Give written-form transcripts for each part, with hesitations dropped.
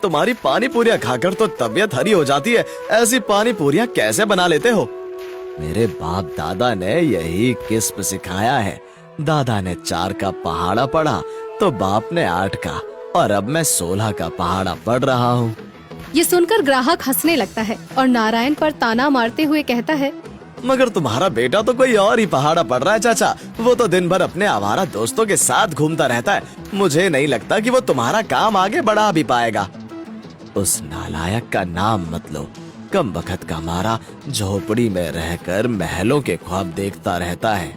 तुम्हारी पानी पूरियाँ खाकर तो तबीयत हरी हो जाती है, ऐसी पानी पूरियाँ कैसे बना लेते हो? मेरे बाप दादा ने यही किस्म सिखाया है। दादा ने 4 का पहाड़ा पढ़ा तो बाप ने 8 का, और अब मैं 16 का पहाड़ा पढ़ रहा हूँ। ये सुनकर ग्राहक हंसने लगता है और नारायण पर ताना मारते हुए कहता है, मगर तुम्हारा बेटा तो कोई और ही पहाड़ा पढ़ रहा है चाचा। वो तो दिन भर अपने आवारा दोस्तों के साथ घूमता रहता है। मुझे नहीं लगता कि वो तुम्हारा काम आगे बढ़ा भी पाएगा। उस नालायक का नाम मत लो। कम बखत का मारा झोपड़ी में रहकर महलों के ख्वाब देखता रहता है।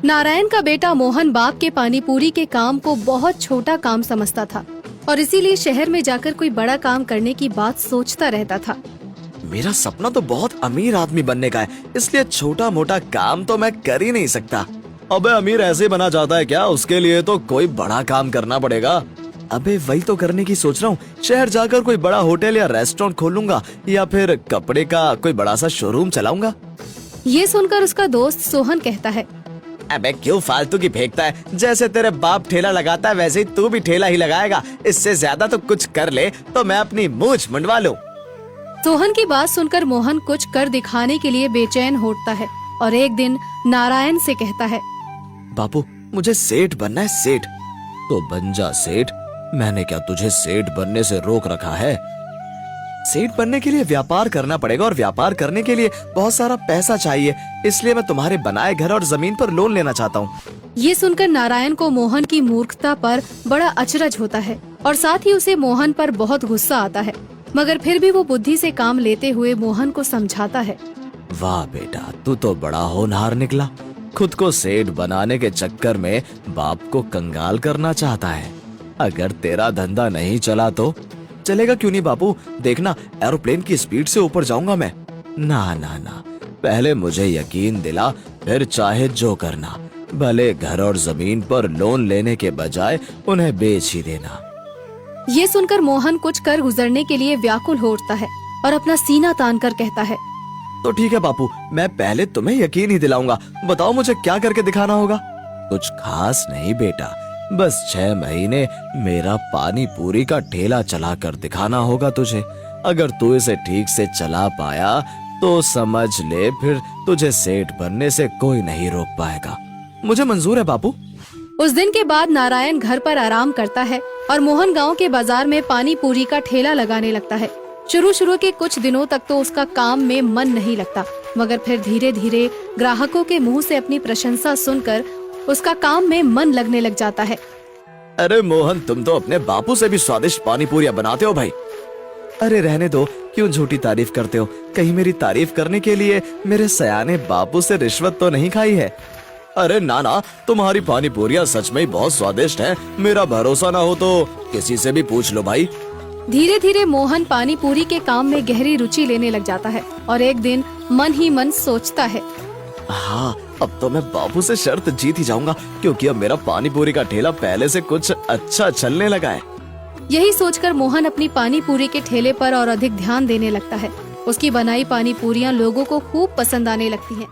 नारायण का बेटा मोहन बाप के पानी पूरी के काम को बहुत छोटा काम समझता था और इसीलिए शहर में जाकर कोई बड़ा काम करने की बात सोचता रहता था। मेरा सपना तो बहुत अमीर आदमी बनने का है, इसलिए छोटा मोटा काम तो मैं कर ही नहीं सकता। अबे अमीर ऐसे बना जाता है क्या? उसके लिए तो कोई बड़ा काम करना पड़ेगा। अबे वही तो करने की सोच रहा हूँ। शहर जाकर कोई बड़ा होटल या रेस्टोरेंट खोलूंगा या फिर कपड़े का कोई बड़ा सा शोरूम चलाऊंगा। ये सुनकर उसका दोस्त सोहन कहता है, अबे क्यों फालतू की फेंकता है? जैसे तेरे बाप ठेला लगाता है वैसे ही तू भी ठेला ही लगाएगा। इससे ज्यादा तो कुछ कर ले तो मैं अपनी मूंछ मुंडवा लूं। सोहन की बात सुनकर मोहन कुछ कर दिखाने के लिए बेचैन होता है और एक दिन नारायण से कहता है, बापू मुझे सेठ बनना है, सेठ। तो बन जा सेठ। मैंने क्या तुझे सेठ बनने से रोक रखा है? सेठ बनने के लिए व्यापार करना पड़ेगा और व्यापार करने के लिए बहुत सारा पैसा चाहिए, इसलिए मैं तुम्हारे बनाए घर और जमीन पर लोन लेना चाहता हूँ। ये सुनकर नारायण को मोहन की मूर्खता पर बड़ा अचरज होता है और साथ ही उसे मोहन पर बहुत गुस्सा आता है, मगर फिर भी वो बुद्धि से काम लेते हुए मोहन को समझाता है। वाह बेटा, तू तो बड़ा होनहार निकला। खुद को सेठ बनाने के चक्कर में बाप को कंगाल करना चाहता है। अगर तेरा धंधा नहीं चला तो चलेगा क्यों नहीं बापू? देखना एरोप्लेन की स्पीड से ऊपर जाऊंगा मैं। ना ना ना, पहले मुझे यकीन दिला, फिर चाहे जो करना। भले घर और जमीन पर लोन लेने के बजाय उन्हें बेच ही देना। ये सुनकर मोहन कुछ कर गुजरने के लिए व्याकुल हो उठता है और अपना सीना तान कर कहता है, तो ठीक है बापू, मैं पहले तुम्हें यकीन ही दिलाऊंगा। बताओ मुझे क्या करके दिखाना होगा? कुछ खास नहीं बेटा, बस 6 महीने मेरा पानी पूरी का ठेला चला कर दिखाना होगा तुझे। अगर तू इसे ठीक से चला पाया तो समझ ले, फिर तुझे सेठ बनने से कोई नहीं रोक पाएगा। मुझे मंजूर है बापू। उस दिन के बाद नारायण घर पर आराम करता है और मोहन गांव के बाजार में पानी पूरी का ठेला लगाने लगता है। शुरू के कुछ दिनों तक तो उसका काम में मन नहीं लगता, मगर फिर धीरे धीरे ग्राहकों के मुंह से अपनी प्रशंसा सुनकर उसका काम में मन लगने लग जाता है। अरे मोहन, तुम तो अपने बापू से भी स्वादिष्ट पानी पूरियां बनाते हो भाई। अरे रहने दो, क्यों झूठी तारीफ करते हो? कहीं मेरी तारीफ करने के लिए मेरे सयाने बापू से रिश्वत तो नहीं खाई है? अरे ना ना, तुम्हारी पानी पूरियां सच में ही बहुत स्वादिष्ट हैं। मेरा भरोसा ना हो तो किसी से भी पूछ लो भाई। धीरे धीरे मोहन पानी पूरी के काम में गहरी रुचि लेने लग जाता है और एक दिन मन ही मन सोचता है, हाँ, अब तो मैं बापू से शर्त जीत ही जाऊंगा, क्योंकि अब मेरा पानी पूरी का ठेला पहले से कुछ अच्छा चलने लगा है। यही सोचकर मोहन अपनी पानी पूरी के ठेले पर और अधिक ध्यान देने लगता है। उसकी बनाई पानी पूरियां लोगों को खूब पसंद आने लगती हैं।